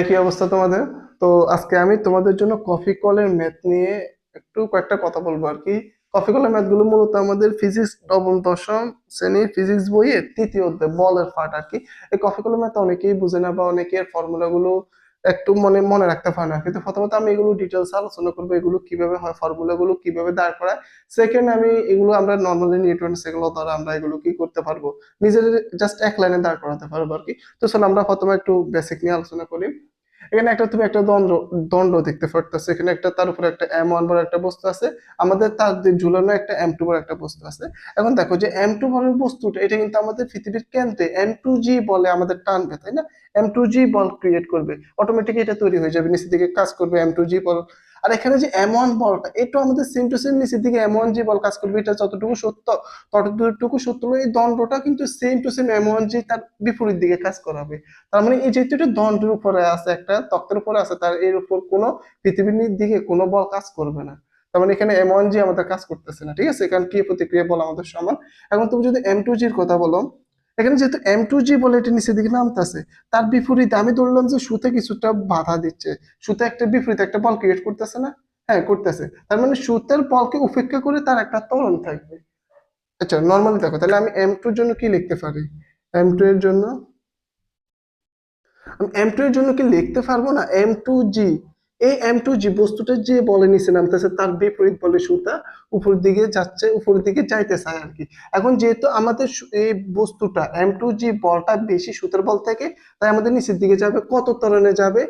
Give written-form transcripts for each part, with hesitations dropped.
কি অবস্থা তোমাদের? তো আজকে আমি তোমাদের জন্য কফি কলের ম্যাথ নিয়ে একটু কয়েকটা কথা বলবো আর কি। কফি কলের ম্যাথ গুলো মূলত আমাদের ফিজিক্স নবম দশম শ্রেণীর ফিজিক্স বইয়ের তৃতীয় অধ্যায় বলের পার্ট আর কি। এই কফি কলের ম্যাথ অনেকেই বুঝে না বা অনেকের ফর্মুলা গুলো একটু মনে মনে রাখতে পারে না, কিন্তু প্রথমত আমি এগুলো ডিটেলস আলোচনা করবো, এগুলো কিভাবে হয়, ফর্মুলা গুলো কিভাবে দাঁড় করায়। সেকেন্ড, আমি এগুলো আমরা নর্মালি নিউটন সেগুলো দ্বারা আমরা এগুলো কি করতে পারবো, নিজের জাস্ট এক লাইনে দাঁড় করাতে পারবো আর কি। তো চলো আমরা প্রথমে একটু বেসিক নিয়ে আলোচনা করি। এখানে তুমি একটা দণ্ড দণ্ড দেখতে পারতেছো, এখানে একটা তার উপরে একটা M1 বড় একটা বস্তু আছে, আমাদের তার দিয়ে ঝুলানো একটা M2 বড় একটা বস্তু আছে। এখন দেখো যে M2 বড় বস্তুটা এটা কিন্তু আমাদের পৃথিবীর কেন্দ্রে M2G বলে আমাদের টানবে, তাই না? M2G বল ক্রিয়েট করবে, অটোমেটিক এটা তৈরি হয়ে যাবে, নিচের দিকে কাজ করবে M2G বল। আর এখানে যে M1 বলটা, এটা আমাদের সেম টু সেম নিচের দিকে M1G বল কাজ করবে, এটা যতটুকু সত্য ততটুকু সত্য হলো এই দণ্ডটা কিন্তু সেম টু সেম M1G তার বিপরীত দিকে কাজ করাবে। তার মানে এই যেহেতু এটা দণ্ডের উপরে আছে, একটা তক্তের উপরে আছে, তার এর উপর কোনো পৃথিবীর দিকে কোনো বল কাজ করবে না। তার মানে এখানে M1G আমাদের কাজ করতেছে না, ঠিক আছে? কারণ কি প্রতিক্রিয়া বল আমাদের সমান। এখন তুমি যদি M2G-র কথা বলো, এখানে যেহেতু M2G বলে এটা নিচের দিকে নামতেছে, তার বিপরীতে আমি ধরলাম যে সুতে কিছুটা বাধা দিচ্ছে, সুতে একটা বিপরীত একটা বল ক্রিয়েট করতেছে না? হ্যাঁ, করতেছে। তার মানে সুতের বলকে উপেক্ষা করে তার একটা ত্বরণ থাকবে। আচ্ছা, নর্মালি দেখো, তাহলে আমি M2 এর জন্য কি লিখতে পারি? M2 এর জন্য আমি M2 এর জন্য কি লিখতে পারবো না? M2G, এই M2G বস্তুটা যে বলে নিচে নামতেছে তার বিপরীত বলে সুতা উপরের দিকে যাচ্ছে, উপরের দিকে যাইতে চায় আর কি। এখন যেহেতু আমাদের এই বস্তুটা M2G বলটা বেশি সুতার বল থেকে, তাই আমাদের নিচের দিকে যাবে, কত ত্বরণে যাবে?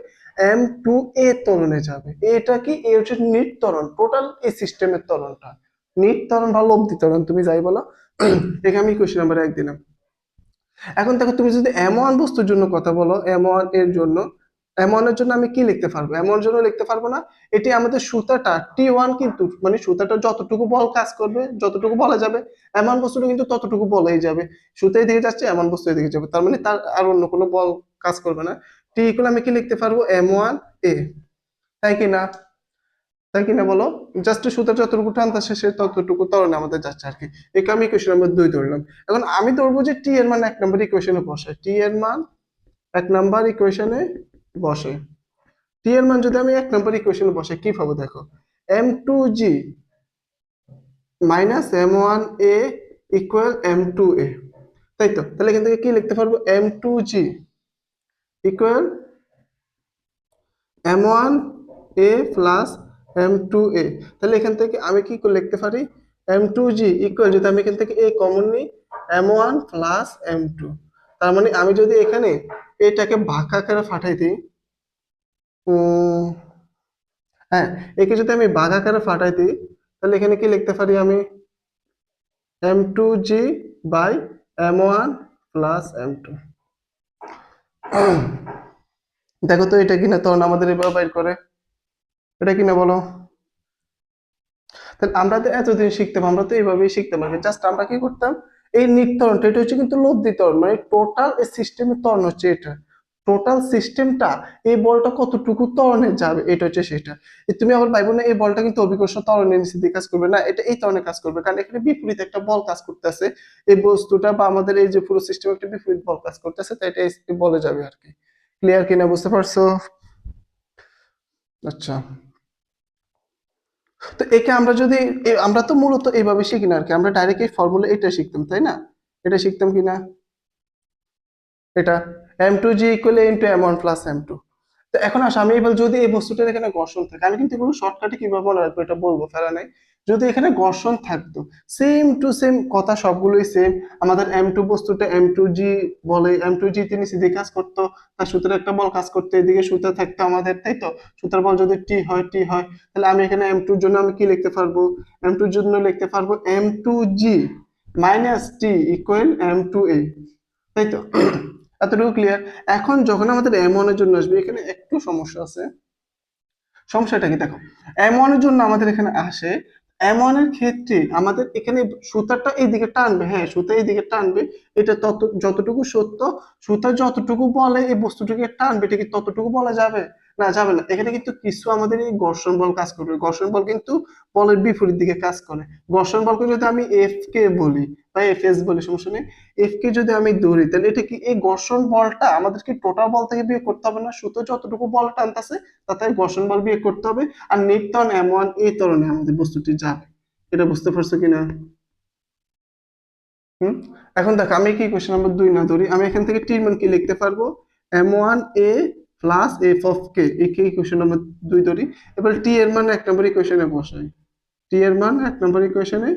M2A ত্বরণে যাবে। এটা কি, এ হচ্ছে নিট ত্বরণ, টোটাল এই সিস্টেমের ত্বরণটা। নিট ত্বরণ বা লব্ধি ত্বরণ তুমি যাই বলো। এখানে আমি কোশ্চেন নাম্বার 1 দিলাম। এখন দেখো, তুমি যদি M1 বস্তুর জন্য কথা বলো, M1 এর জন্য, M1 এর জন্য আমি কি লিখতে পারবো? M1 এর জন্য লিখতে পারবো না। এটি আমাদের সুতাটা T1, কিন্তু মানে সুতাটা যতটুকু বল কাজ করবে, যতটুকু বলা যাবে, M1 বস্তুটা কিন্তু ততটুকু বলাই যাবে। সুতা এদিকে যাচ্ছে, M1 বস্তু এদিকে যাবে, তার মানে তার আর অন্য কোনো বল কাজ করবে না। T ইকুয়াল আমি কি লিখতে পারবো? M1A। তাই কি না? তাই কিনা বলো? জাস্ট সুতা যতটুকু টানতেছে সে ততটুকু ত্বরণে আমাদের যাচ্ছে আর কি। একে আমি ইকুয়েশন নাম্বার 2 ধরলাম। এখন আমি ধরবো যে টি এর মান 1 নম্বর ইকুয়েশনে বসে, টি এর মান 1 নম্বর ইকুয়েশনে বসে। টি এর মান যদি আমি 1 নম্বর ইকুয়েশনে বসে, কি পাবো দেখো? M2G minus M1A equal M2A। তাই তো? তাহলে এখান থেকে কি লিখতে পারবো? M2G equal M1A plus M2A। তাহলে এখান থেকে আমি কি করে লিখতে পারি? M2G ইকুয়াল, যদি আমি এখান থেকে A কমন নিই, M1 প্লাস M2। তার মানে আমি যদি এখানে এটাকে ভাগ আকারে পাঠাই দিই, হ্যাঁ, একে যদি আমি ভাগ আকারে পাঠাই দিই, তাহলে এখানে কি লিখতে পারি আমি? M2G by M1 plus M2। দেখো তো এটা কিনা, তখন আমাদের এবার বাইর করে, এটা কিনা বলো? তাহলে আমরা তো এতদিন শিখতাম, আমরা তো এইভাবেই শিখতাম আর কি। জাস্ট আমরা কি করতাম, এই নির্ধারণটা, এটা হচ্ছে কিন্তু লব্ধি ত্বরণ, মানে টোটাল এই সিস্টেমের ত্বরণ হচ্ছে এটা। টোটাল সিস্টেমটা, এই বলটা কতটুকু ত্বরণে যাবে, এটা হচ্ছে সেটা। তুমি আবার ভাইবো না এই বলটা কিন্তু অভিকর্ষ ত্বরণের নিচে দিয়ে কাজ করবে না, এটা এই ত্বরণে কাজ করবে, কারণ এখানে বিপরীত একটা বল কাজ করতেছে। এই বস্তুটা বা আমাদের এই যে পুরো সিস্টেম একটা বিপরীত বল কাজ করতেছে, তাই এটা এই বলে যাবে আর কি। ক্লিয়ার কিনা, বুঝতে পারছো? আচ্ছা, তো একে আমরা যদি আমরা তো মূলত এইভাবে শিখি না আর কি, আমরা ডাইরেক্ট এই ফর্মুলা এটা শিখতাম, তাই না? এটা শিখতাম কিনা, এটা M2G equal into M1 plus M2। তো এখন আসো, আমি এবার যদি এই বস্তুটার এখানে ঘর্ষণ থাকে, আমি কিন্তু এগুলো শর্টকাটে কিভাবে মনে রাখবো এটা বলবো, ফেরা নাই। যদি এখানে ঘর্ষণ থাকতো, সেম টু সেম কথা, সবগুলোই সেম। আমাদের M2 বস্তুটা M2G বলে, M2G তিনি সিধে কাজ করতো, তার সুতার একটা বল কাজ করতে, এদিকে সুতা থাকতো আমাদের, তাই তো? সুতার বল যদি টি হয়, তাহলে আমি এখানে M2 এর জন্য আমি কি লিখতে পারবো? M2 এর জন্য লিখতে পারবো M2G minus T equal M2A। তাই তো? এতটুকু ক্লিয়ার? এখন যখন আমাদের M1 এর জন্য আসবে, এখানে একটু সমস্যা আছে। সমস্যাটা কি দেখো, M1 এর জন্য আমাদের এখানে আসে, M1 এর ক্ষেত্রে আমাদের এখানে সুতাটা এইদিকে টানবে, হ্যাঁ সুতা এইদিকে টানবে, এটা তত যতটুকু সত্য, সুতা যতটুকু বলে এই বস্তুটাকে টানবে, এটা কি ততটুকু বলা যাবে? না যাবে না, এখানে কিন্তু কিছু আমাদের এই ঘর্ষণ বল কাজ করবে। ঘর্ষণ বল কিন্তু বলের বিপরীত দিকে কাজ করে। ঘর্ষণ বলকে যদি আমি এফ কে বলি বা এফ এস বলি, সমস্যা নেই, এফ কে যদি আমি ধরি, তাহলে এটা কি এই ঘর্ষণ বলটা আমাদেরকে টোটাল বল থেকে বিয়োগ করতে হবে না? সুতো যতটুকু বল টানতেছে তাতে ঘর্ষণ বল বিয়োগ করতে হবে, আর নেট ত্বরণ M1 এই ত্বরণে আমাদের বস্তুটি যাবে। এটা বুঝতে পারছো কিনা? হুম। এখন দেখো আমি কি কোশ্চেন নাম্বার 2 না ধরি, আমি এখান থেকে টির মান কি লিখতে পারবো? M1A প্লাস এফ অফ কে, এই কি কোশ্চেন নাম্বার 2 ধরি। এবার টি এর মান 1 নম্বর ইকুয়েশনে বসাই। টি এর মান 1 নম্বর ইকুয়েশনে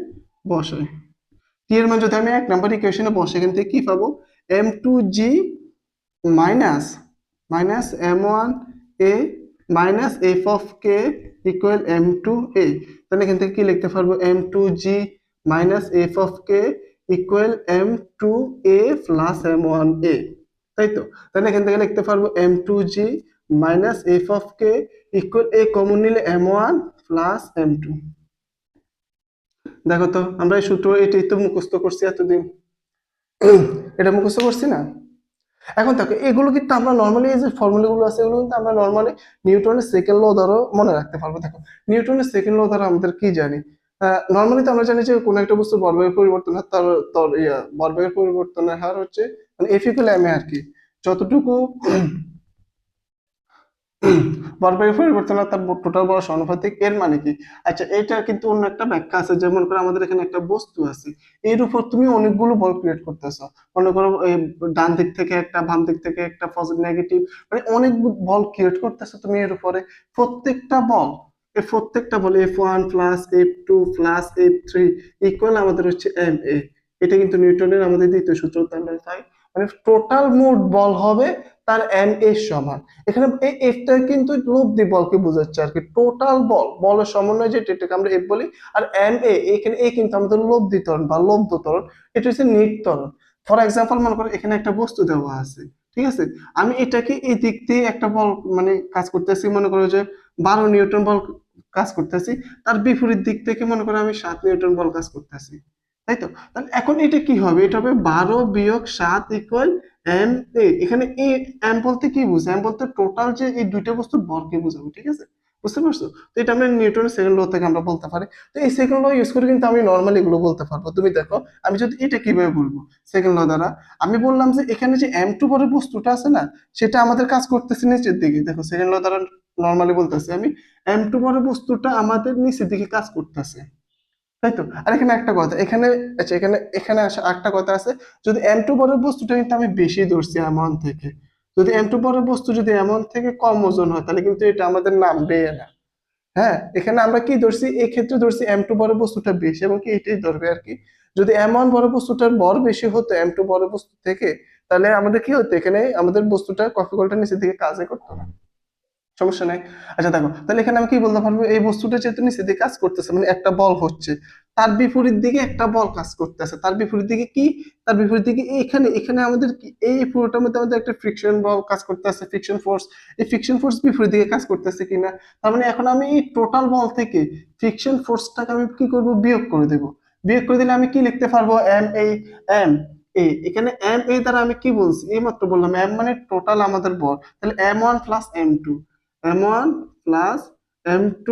বসাই। টি এর মান যদি আমি 1 নম্বর ইকুয়েশনে বসাই, এখান থেকে কি পাবো? M2G minus minus M1A minus F of K equal M2A। তাহলে এখান থেকে কি লিখতে পারবো? M2G minus F of K equal M2A plus M1A, তাই তো? তাহলে এখান থেকে লিখতে পারবো M2G minus F of K equal a common নিলে M1 প্লাস M2। দেখো তো আমরা এই সূত্র এটাই তো মুখস্থ করছি এতদিন, এটা মুখস্থ করছি না? এখন দেখো এগুলো কিন্তু আমরা নর্মালি, এই যে ফর্মুলা গুলো আছে এগুলো কিন্তু আমরা নর্মালি নিউটনের সেকেন্ড ল দ্বারা মনে রাখতে পারবো। দেখো নিউটনের সেকেন্ড ল দ্বারা আমাদের কি জানি? নর্মালি তো আমরা জানি যে কোনো একটা বস্তুর ভরবেগের পরিবর্তন হয়, তার তার ভরবেগের পরিবর্তনের হার হচ্ছে মানে এফ ইকুয়াল এম এ আর কি। যতটুকু ভরবেগের পরিবর্তন হয় তার টোটাল বল সমানুপাতিক, এর মানে কি? আচ্ছা এটা কিন্তু অন্য একটা ব্যাখ্যা আছে, যেমন করে আমাদের এখানে একটা বস্তু আছে, এর উপর তুমি অনেকগুলো বল ক্রিয়েট করতেছো। মনে করো ডান দিক থেকে একটা, বাম দিক থেকে একটা, পজিটিভ নেগেটিভ, মানে অনেক বল ক্রিয়েট করতেছো তুমি এর উপরে। প্রত্যেকটা বল, এই প্রত্যেকটা বল F1 plus F2 plus F3 equal আমাদের হচ্ছে MA। এটা কিন্তু নিউটনের আমাদের দ্বিতীয় সূত্র আমরা পাই, মানে টোটাল মোট বল হবে তার MA সমান। এখানে এই এফটা কিন্তু লব্ধি বলকে বোঝাচ্ছে আর কি, টোটাল বল, বলের সমন্বয় যেটা, এটাকে আমরা এফ বলি। আর MA এখানে এ কিন্তু আমাদের লব্ধি ত্বরণ বা লব্ধ ত্বরণ, এটা হচ্ছে নিট ত্বরণ। ফর এক্সাম্পল মনে করো এখানে একটা বস্তু দেওয়া আছে, ঠিক আছে, আমি এটাকে এই দিক দিয়ে একটা বল মানে কাজ করতেছি, মনে করো যে 12 নিউটন বল কাজ করতেছি, তার বিপরীত দিক থেকে মনে করো আমি 7 নিউটন বল কাজ করতেছি, তাই তো? তাহলে এখন এটা কি হবে? এটা হবে 12 - 7 ইকুয়াল এম এ। এখানে এ এম বলতে কি বুঝায়? এম বলতে টোটাল যে এই দুইটা বস্তুর ভরকে বোঝাবো, ঠিক আছে? বুঝতে পারছো? তো এটা আমরা নিউটনের সেকেন্ড ল থেকে আমরা বলতে পারি। তো এই সেকেন্ড ল ইউজ করে কিন্তু আমি নর্মালি এগুলো বলতে পারবো। তুমি দেখো আমি যদি এটা কিভাবে বলবো সেকেন্ড ল দ্বারা, আমি বললাম যে এখানে যে M2 পরের বস্তুটা আছে না, সেটা আমাদের কাজ করতেছে নিচের দিকে। দেখো সেকেন্ড ল দ্বারা নর্মালি বলতেছি আমি, M2 পরের বস্তুটা আমাদের নিচের দিকে কাজ করতেছে, তাই তো? আর এখানে একটা কথা, এখানে আচ্ছা এখানে এখানে আসা একটা কথা আছে, যদি M2 বরের বস্তুটা কিন্তু আমি বেশি ধরছি M1 থেকে, যদি M2 বরের বস্তু যদি M1 থেকে কম ওজন হয় তাহলে কিন্তু এটা আমাদের নামবে না। হ্যাঁ, এখানে আমরা কি ধরছি, এই ক্ষেত্রে ধরছি M2 বরের বস্তুটা বেশি, এবং কি এটাই ধরবে আর কি। যদি M1 বরের বস্তুটার ভর বেশি হতো M2 বরের বস্তু থেকে, তাহলে আমাদের কি হতো, এখানে আমাদের বস্তুটা কফি কলটা নিচের দিকে কাজে করতো না। সমস্যা নাই। আচ্ছা দেখো তাহলে এখানে আমি কি বলতে পারবো, এই বস্তুটা যেহেতু নিচে দিকে কাজ করতেছে মানে একটা বল হচ্ছে, তার বিপরীত দিকে একটা বল কাজ করতেছে, তার বিপরীত দিকে কি, তার বিপরীত দিকে এখানে এখানে আমাদের কি এই পুরোটার মধ্যে আমাদের একটা ফ্রিকশন বল কাজ করতেছে, ফ্রিকশন ফোর্স। এই ফ্রিকশন ফোর্স বিপরীত দিকে কাজ করতেছে কিনা, তার মানে এখন আমি এই টোটাল বল থেকে ফ্রিকশন ফোর্সটাকে আমি কি করব, বিয়োগ করে দেব। বিয়োগ করে দিলে আমি কি লিখতে পারবো, এম এ। এখানে এম দ্বারা আমি কি বলছি, এই মাত্র বললাম এম মানে টোটাল আমাদের বল, তাহলে M1 plus M2, M1 plus M2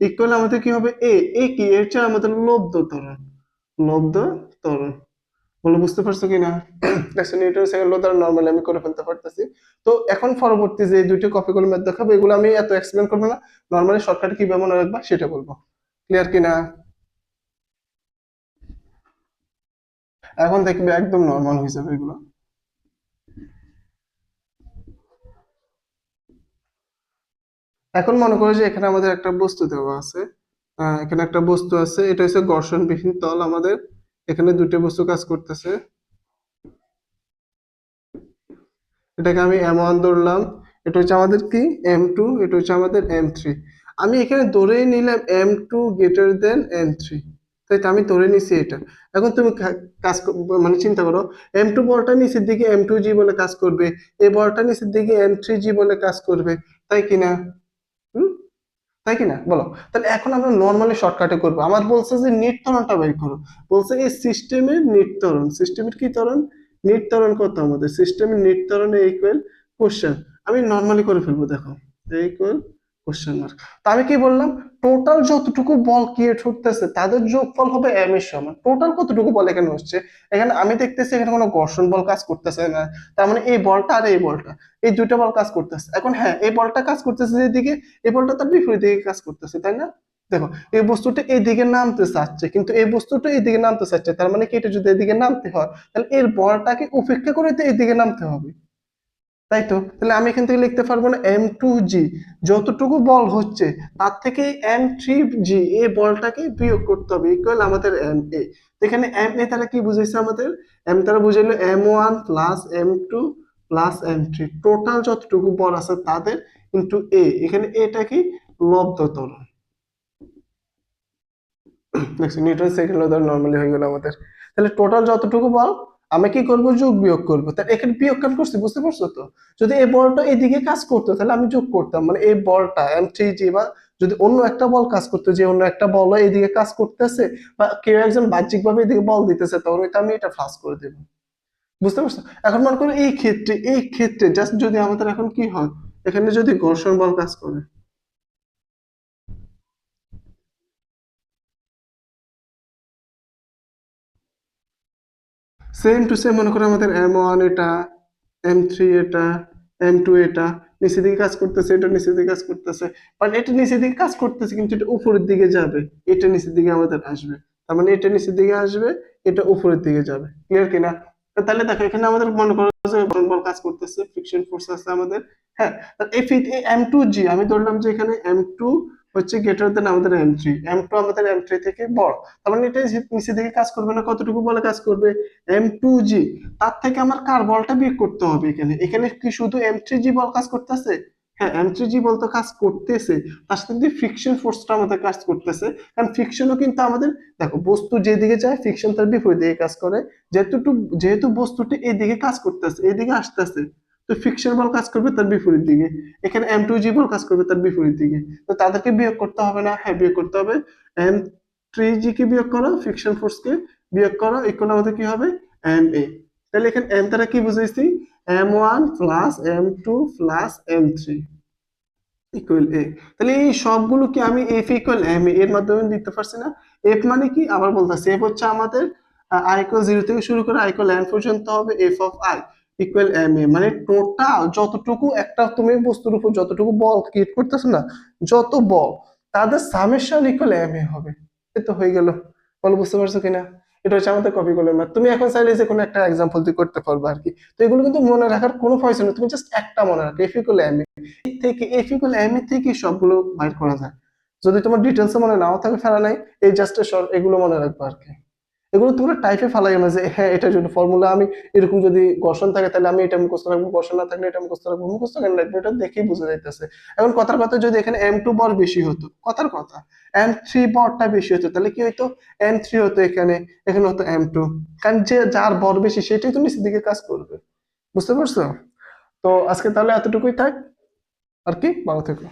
equal আমাদের কি হবে, এ কি, এর চেয়ে আমাদের লব্ধ ত্বরণ, লব্ধ ত্বরণ। বলো বুঝতে পারছো কিনা? দেখছো নিউটন সেকেন্ড ল দ্বারা নরমালি আমি করে ফেলতে পারতেছি। তো এখন পরবর্তী যে দুইটা কপি করে ম্যাথ দেখাবো, এগুলো আমি এত এক্সপ্লেন করবো না, নরমালি শর্টকাটে কিভাবে মনে রাখবা সেটা বলবো। ক্লিয়ার কিনা? এখন দেখবে একদম নরমাল হয়ে যাবে এগুলো। এখন মনে করো যে এখানে আমাদের একটা বস্তু দেওয়া আছে, এখানে একটা বস্তু আছে, এটা হচ্ছে ঘর্ষণবিহীন তল আমাদের, এখানে দুটো বস্তু কাজ করতেছে, এটাকে আমি M1 ধরলাম, এটা হচ্ছে আমাদের কি M2, এটা হচ্ছে আমাদের M3। আমি এখানে ধরেই নিলাম M2 গ্রেটার দেন M3, তাই তো? আমি ধরে নিছি এটা। এখন তুমি কাজ মানে চিন্তা করো, M2 বলটা নিচের দিকে M2G বলে কাজ করবে, এই বলটা নিচের দিকে M3G বলে কাজ করবে, তাই কিনা? হুম, তাই কিনা বলো? তাহলে এখন আমরা নর্মালি শর্টকাটে করবো। আমার বলছে যে নিট ত্বরণটা বের করো, বলছে এই সিস্টেমের নিট ত্বরণ, সিস্টেমের কি ত্বরণ, নিট ত্বরণ কত, আমাদের সিস্টেমের নিট ত্বরণ ইকুয়াল কোশ্চেন। আমি নর্মালি করে ফেলবো, দেখো ইকুয়াল কোশ্চেন মার্ক। তো আমি কি বললাম, টোটাল যতটুকু বল ক্রিয়েট হতেছে তাদের যোগফল হবে এম এর সমান। টোটাল কতটুকু বল এখানে হচ্ছে, এখানে আমি দেখতেছি এখানে কোনো ঘর্ষণ বল কাজ করতেছে না, তার মানে এই বলটা আর এই বলটা, এই দুইটা বল কাজ করতেছে। এখন হ্যাঁ, এই বলটা কাজ করতেছে যেদিকে, এই বলটা তার বিপরীত দিকে কাজ করতেছে, তাই না? দেখো, এই বস্তুটা এইদিকে নামতে চাচ্ছে, কিন্তু এই বস্তুটা এইদিকে নামতে চাচ্ছে, তার মানে কি এটা যদি এদিকে নামতে হয় তাহলে এর বলটাকে উপেক্ষা করে তো এইদিকে নামতে হবে, তাই তো? তাহলে আমি এখান থেকে লিখতে পারবো না M2G, যতটুকু বল হচ্ছে তার থেকে M3G এই বলটাকে বিয়োগ করতে হবে, ইকুয়াল আমাদের MA। এখানে MA তারা কি বুঝাইছে আমাদের, M তারা বুঝাইলো M1 plus M2 plus M3, total যতটুকু বল আছে তাদের ইন্টু A। এখানে এটা কি, লব্ধ ত্বরণ। দেখছি নিউটন সেকেন্ড ল ধরে নরমালি হয়ে গেল আমাদের। তাহলে টোটাল যতটুকু বল আমি কি করব, যোগ বিয়োগ করব। তাহলে এখানে বিয়োগ কেন করছি বুঝতে পারছো তো? যদি এই বলটা এদিকে কাজ করতো তাহলে আমি যোগ করতাম, মানে এই বলটা M3G, বা যদি অন্য একটা বল কাজ করতো, যে অন্য একটা বল এইদিকে কাজ করতেছে বা কেউ একজন বাহ্যিক ভাবে এদিকে বল দিতেছে, তখন এটা আমি এটা প্লাস করে দেব। বুঝতে পারছো? এখন মনে করো এই ক্ষেত্রে জাস্ট যদি আমাদের এখন কি হয়, এখানে যদি ঘর্ষণ বল কাজ করে, সেম টু সেম মনে করো আমাদের M1 এটা, M3 এটা, M2 এটা নিচের দিকে কাজ করতেছে, এটা নিচের দিকে কাজ করতেছে, বাট এটা নিচের দিকে কাজ করতেছে কিন্তু এটা উপরের দিকে যাবে, এটা নিচের দিকে আমাদের আসবে, তার মানে এটা নিচের দিকে আসবে, এটা উপরের দিকে যাবে। ক্লিয়ার কিনা? তো তাহলে দেখো এখানে আমাদের মনে করো যে বল কাজ করতেছে, ফ্রিকশন ফোর্স আছে আমাদের। হ্যাঁ, এই M2G আমি ধরলাম যে এখানে M2 হচ্ছে গ্রেটার দেন আমাদের M3, M2 আমাদের M3 থেকে বড়, তার মানে এটা নিচের দিকে কাজ করবে না, কতটুকু বলে কাজ করবে, M2G। তার থেকে আমার কার বলটা বিয়োগ করতে হবে, এখানে এখানে কি শুধু M3G বল কাজ করতেছে? হ্যাঁ, M3G বল তো কাজ করতেছে, তার সাথে ফ্রিকশন ফোর্সটা আমাদের কাজ করতেছে, কারণ ফ্রিকশনও কিন্তু আমাদের, দেখো বস্তু যেদিকে যায় ফ্রিকশন তার বিপরীত দিকে কাজ করে, যেহেতু যেহেতু বস্তুটি এদিকে কাজ করতেছে, এদিকে আসতেছে, তো ফ্রিকশন বল কাজ করবে তার বিপরীত দিকে, এখানে M2G বল কাজ করবে তার বিপরীত দিকে। তো তাদেরকে বিয়োগ করতে হবে না? হ্যাঁ, বিয়োগ করতে হবে। M3G কে বিয়োগ করো, ফ্রিকশন ফোর্স কে বিয়োগ করো, ইকুয়াল আমাদের কি হবে, MA। তাহলে এখানে M দ্বারা কি বুঝাইছি, M1 plus M2 plus M3 equal A। তাহলে এই সবগুলো কি আমি F ইকুয়াল MA এর মাধ্যমে দিতে পারছি না? F মানে কি আবার বলতেছি, F হচ্ছে আমাদের I ইকুয়াল 0 থেকে শুরু করে I ইকুয়াল n পর্যন্ত হবে F of I equal MA, মানে টোটাল যতটুকু একটা তুমি বস্তুর উপর যতটুকু বল ক্রিয়েট করতেছো না, যত বল তাদের সামেশন ইকুয়াল MA হবে। এই তো হয়ে গেল। বলো বুঝতে পারছো কিনা? এটা হচ্ছে আমাদের কপি কলার ম্যাথ। তুমি এখন চাইলে যে কোনো একটা এক্সাম্পল দিয়ে করতে পারবে আর কি। তো এগুলো কিন্তু মনে রাখার কোনো প্রয়োজন নেই, তুমি জাস্ট একটা মনে রাখো, F ইকুয়াল MA থেকে, F ইকুয়াল MA থেকে সবগুলো বাইর করা যায়। যদি তোমার ডিটেলস মনে নাও থাকে ফেলা নাই, এই জাস্ট এগুলো মনে রাখবো আর কি। এগুলো তোমরা টাইপে ফালাই না যে হ্যাঁ এটার জন্য ফর্মুলা আমি এরকম, যদি ঘর্ষণ থাকে তাহলে আমি এটা মুখস্থ রাখবো, ঘর্ষণ না থাকলে এটা মুখস্থ রাখবো, মুখস্থ কেন রাখবো, এটা দেখেই বোঝা যাইতেছে। এখন কথার কথা, যদি এখানে M2 বর বেশি হতো, কথার কথা M3 বরটা বেশি হতো, তাহলে কি হতো, M3 হতো এখানে, এখানে হতো M2, কারণ যে যার বর বেশি সেটাই তো নিচের দিকে কাজ করবে। বুঝতে পারছো? তো আজকে তাহলে এতটুকুই থাক আর কি, ভালো থেকো।